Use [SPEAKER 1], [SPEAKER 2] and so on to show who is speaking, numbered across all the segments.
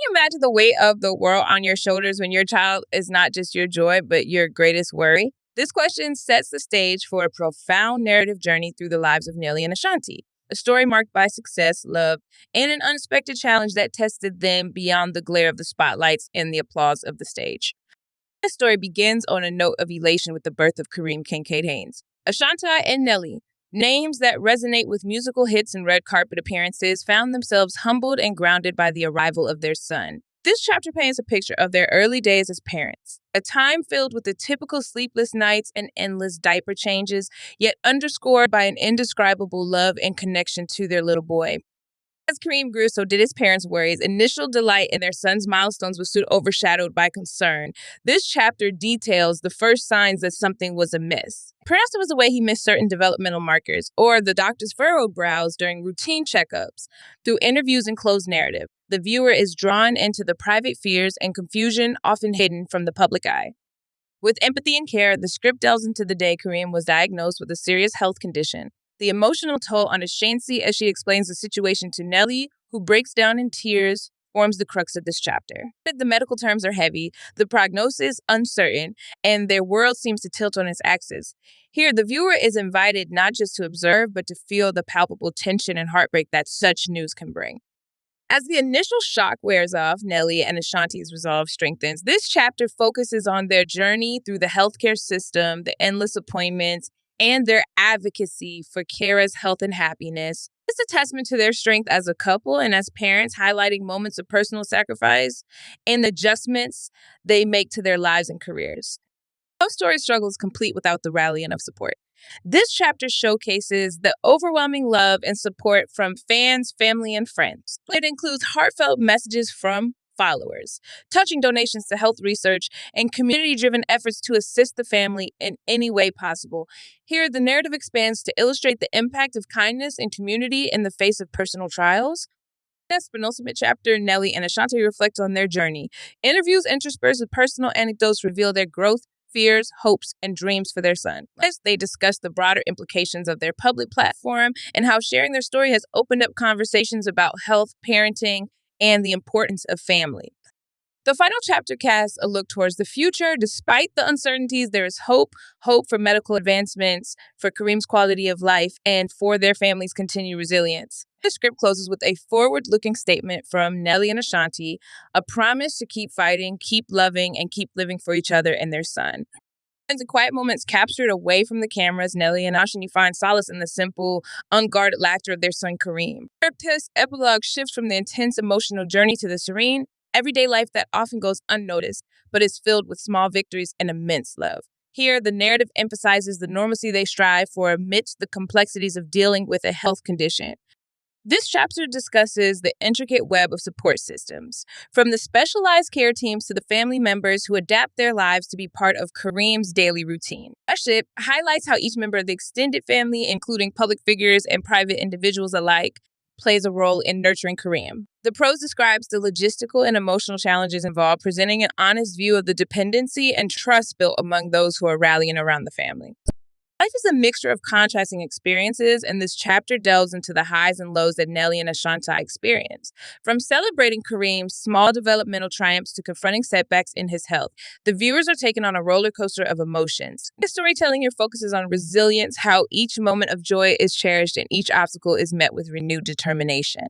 [SPEAKER 1] you imagine the weight of the world on your shoulders when your child is not just your joy, but your greatest worry? This question sets the stage for a profound narrative journey through the lives of Nelly and Ashanti, a story marked by success, love, and an unexpected challenge that tested them beyond the glare of the spotlights and the applause of the stage. This story begins on a note of elation with the birth of Kareem Kenkaide Haynes. Ashanti and Nelly, names that resonate with musical hits and red carpet appearances, found themselves humbled and grounded by the arrival of their son. This chapter paints a picture of their early days as parents, a time filled with the typical sleepless nights and endless diaper changes, yet underscored by an indescribable love and connection to their little boy. As Kareem grew, so did his parents' worries. Initial delight in their son's milestones was soon overshadowed by concern. This chapter details the first signs that something was amiss. Perhaps it was the way he missed certain developmental markers, or the doctor's furrowed brows during routine checkups. Through interviews and closed narrative, the viewer is drawn into the private fears and confusion often hidden from the public eye. With empathy and care, the script delves into the day Kareem was diagnosed with a serious health condition. The emotional toll on Ashanti as she explains the situation to Nelly, who breaks down in tears, forms the crux of this chapter. The medical terms are heavy, the prognosis uncertain, and their world seems to tilt on its axis. Here, the viewer is invited not just to observe, but to feel the palpable tension and heartbreak that such news can bring. As the initial shock wears off, Nelly and Ashanti's resolve strengthens. This chapter focuses on their journey through the healthcare system, the endless appointments, and their advocacy for Kara's health and happiness. It's a testament to their strength as a couple and as parents, highlighting moments of personal sacrifice and adjustments they make to their lives and careers. No story struggle is complete without the rallying of support. This chapter showcases the overwhelming love and support from fans, family, and friends. It includes heartfelt messages from followers, touching donations to health research, and community-driven efforts to assist the family in any way possible. Here, the narrative expands to illustrate the impact of kindness and community in the face of personal trials. This penultimate chapter, Nelly and Ashanti reflect on their journey. Interviews interspersed with personal anecdotes reveal their growth, fears, hopes, and dreams for their son. As they discuss the broader implications of their public platform and how sharing their story has opened up conversations about health, parenting, and the importance of family. The final chapter casts a look towards the future. Despite the uncertainties, there is hope for medical advancements, for Kareem's quality of life, and for their family's continued resilience. The script closes with a forward-looking statement from Nelly and Ashanti, a promise to keep fighting, keep loving, and keep living for each other and their son. In the quiet moments captured away from the cameras, Nelly and Ashanti find solace in the simple, unguarded laughter of their son Kareem. This epilogue shifts from the intense emotional journey to the serene, everyday life that often goes unnoticed, but is filled with small victories and immense love. Here, the narrative emphasizes the normalcy they strive for amidst the complexities of dealing with a health condition. This chapter discusses the intricate web of support systems, from the specialized care teams to the family members who adapt their lives to be part of Kareem's daily routine. It highlights how each member of the extended family, including public figures and private individuals alike, plays a role in nurturing Kareem. The prose describes the logistical and emotional challenges involved, presenting an honest view of the dependency and trust built among those who are rallying around the family. Life is a mixture of contrasting experiences, and this chapter delves into the highs and lows that Nelly and Ashanti experience. From celebrating Kareem's small developmental triumphs to confronting setbacks in his health, the viewers are taken on a roller coaster of emotions. The storytelling here focuses on resilience, how each moment of joy is cherished and each obstacle is met with renewed determination.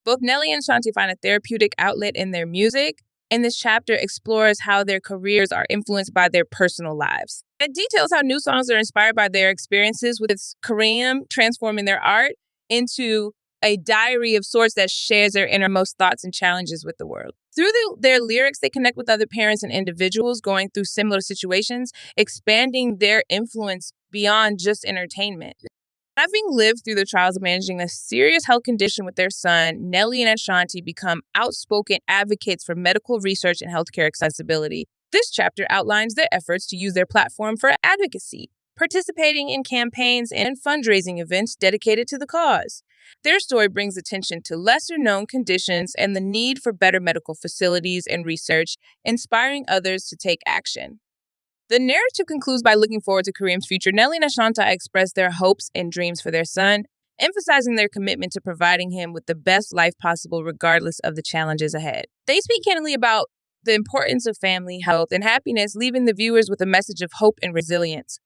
[SPEAKER 1] Both Nelly and Ashanti find a therapeutic outlet in their music, and this chapter explores how their careers are influenced by their personal lives. It details how new songs are inspired by their experiences with Kareem, transforming their art into a diary of sorts that shares their innermost thoughts and challenges with the world. Through their lyrics, they connect with other parents and individuals going through similar situations, expanding their influence beyond just entertainment. Having lived through the trials of managing a serious health condition with their son, Nelly and Ashanti become outspoken advocates for medical research and healthcare accessibility. This chapter outlines their efforts to use their platform for advocacy, participating in campaigns and fundraising events dedicated to the cause. Their story brings attention to lesser-known conditions and the need for better medical facilities and research, inspiring others to take action. The narrative concludes by looking forward to Kareem's future. Nelly and Ashanti express their hopes and dreams for their son, emphasizing their commitment to providing him with the best life possible regardless of the challenges ahead. They speak candidly about the importance of family, health, and happiness, leaving the viewers with a message of hope and resilience.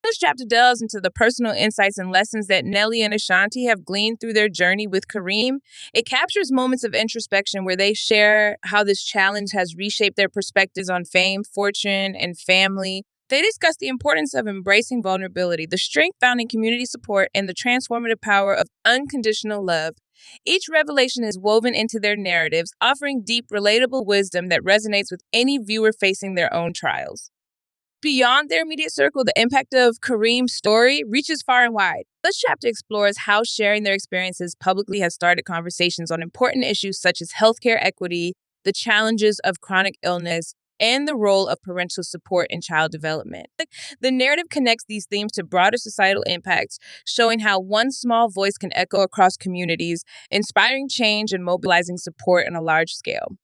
[SPEAKER 1] This chapter delves into the personal insights and lessons that Nelly and Ashanti have gleaned through their journey with Kareem. It captures moments of introspection where they share how this challenge has reshaped their perspectives on fame, fortune, and family. They discuss the importance of embracing vulnerability, the strength found in community support, and the transformative power of unconditional love. Each revelation is woven into their narratives, offering deep, relatable wisdom that resonates with any viewer facing their own trials. Beyond their immediate circle, the impact of Kareem's story reaches far and wide. This chapter explores how sharing their experiences publicly has started conversations on important issues such as healthcare equity, the challenges of chronic illness, and the role of parental support in child development. The narrative connects these themes to broader societal impacts, showing how one small voice can echo across communities, inspiring change and mobilizing support on a large scale.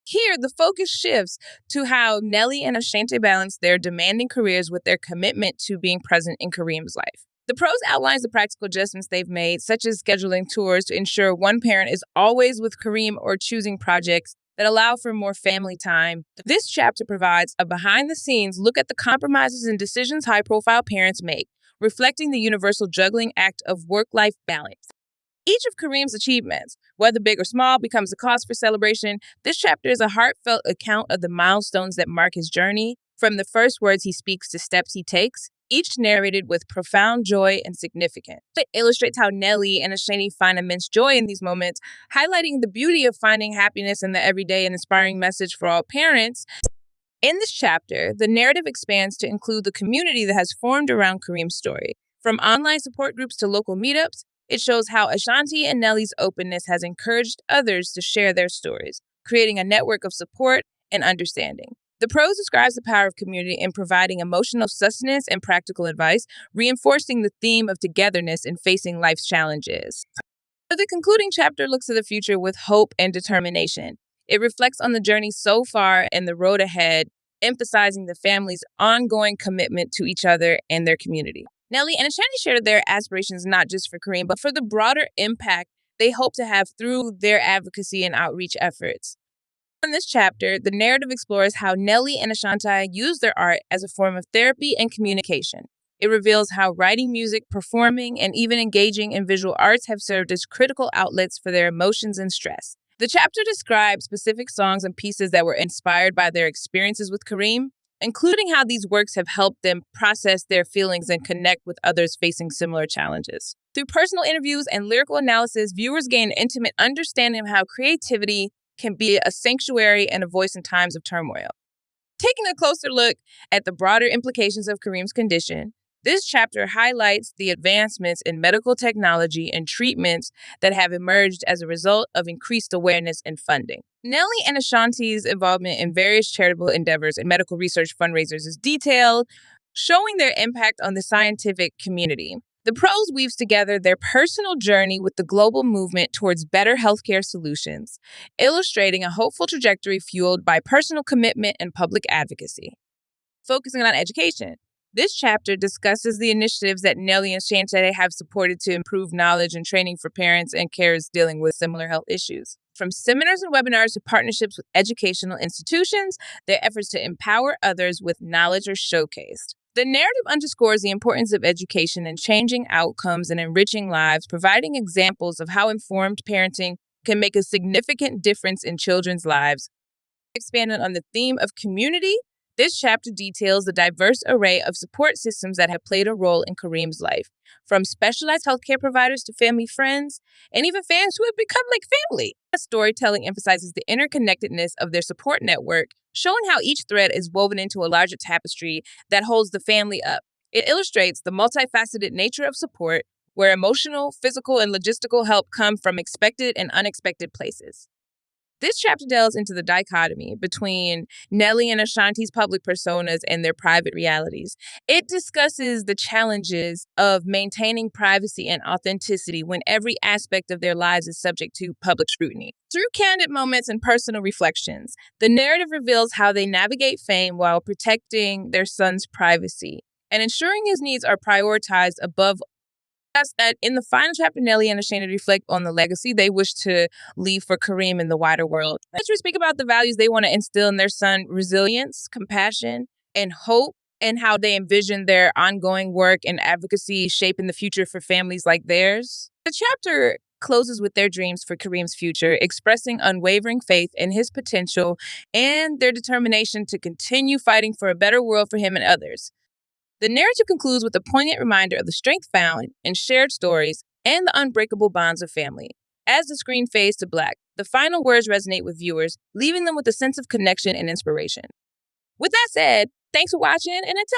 [SPEAKER 1] Here, the focus shifts to how Nelly and Ashanti balance their demanding careers with their commitment to being present in Kareem's life. The prose outlines the practical adjustments they've made, such as scheduling tours to ensure one parent is always with Kareem or choosing projects that allow for more family time. This chapter provides a behind-the-scenes look at the compromises and decisions high-profile parents make, reflecting the universal juggling act of work-life balance. Each of Kareem's achievements, whether big or small, becomes a cause for celebration. This chapter is a heartfelt account of the milestones that mark his journey, from the first words he speaks to steps he takes, each narrated with profound joy and significance. It illustrates how Nelly and Ashanti find immense joy in these moments, highlighting the beauty of finding happiness in the everyday and inspiring message for all parents. In this chapter, the narrative expands to include the community that has formed around Kareem's story. From online support groups to local meetups, it shows how Ashanti and Nelly's openness has encouraged others to share their stories, creating a network of support and understanding. The prose describes the power of community in providing emotional sustenance and practical advice, reinforcing the theme of togetherness in facing life's challenges. The concluding chapter looks to the future with hope and determination. It reflects on the journey so far and the road ahead, emphasizing the family's ongoing commitment to each other and their community. Nelly and Ashanti shared their aspirations not just for Kareem, but for the broader impact they hope to have through their advocacy and outreach efforts. In this chapter, the narrative explores how Nelly and Ashanti use their art as a form of therapy and communication. It reveals how writing music, performing, and even engaging in visual arts have served as critical outlets for their emotions and stress. The chapter describes specific songs and pieces that were inspired by their experiences with Kareem, including how these works have helped them process their feelings and connect with others facing similar challenges. Through personal interviews and lyrical analysis, viewers gain an intimate understanding of how creativity can be a sanctuary and a voice in times of turmoil. Taking a closer look at the broader implications of Kareem's condition, this chapter highlights the advancements in medical technology and treatments that have emerged as a result of increased awareness and funding. Nelly and Ashanti's involvement in various charitable endeavors and medical research fundraisers is detailed, showing their impact on the scientific community. The prose weaves together their personal journey with the global movement towards better healthcare solutions, illustrating a hopeful trajectory fueled by personal commitment and public advocacy. Focusing on education, this chapter discusses the initiatives that Nelly and Ashanti have supported to improve knowledge and training for parents and carers dealing with similar health issues. From seminars and webinars to partnerships with educational institutions, their efforts to empower others with knowledge are showcased. The narrative underscores the importance of education in changing outcomes and enriching lives, providing examples of how informed parenting can make a significant difference in children's lives. Expanding on the theme of community, this chapter details the diverse array of support systems that have played a role in Kareem's life, from specialized healthcare providers to family friends, and even fans who have become like family. Storytelling emphasizes the interconnectedness of their support network, showing how each thread is woven into a larger tapestry that holds the family up. It illustrates the multifaceted nature of support, where emotional, physical, and logistical help come from expected and unexpected places. This chapter delves into the dichotomy between Nelly and Ashanti's public personas and their private realities. It discusses the challenges of maintaining privacy and authenticity when every aspect of their lives is subject to public scrutiny. Through candid moments and personal reflections, the narrative reveals how they navigate fame while protecting their son's privacy and ensuring his needs are prioritized above That in the final chapter, Nelly and Ashanti reflect on the legacy they wish to leave for Kareem in the wider world. They speak about the values they want to instill in their son: resilience, compassion, and hope, and how they envision their ongoing work and advocacy shaping the future for families like theirs. The chapter closes with their dreams for Kareem's future, expressing unwavering faith in his potential and their determination to continue fighting for a better world for him and others. The narrative concludes with a poignant reminder of the strength found in shared stories and the unbreakable bonds of family. As the screen fades to black, the final words resonate with viewers, leaving them with a sense of connection and inspiration. With that said, thanks for watching, and until next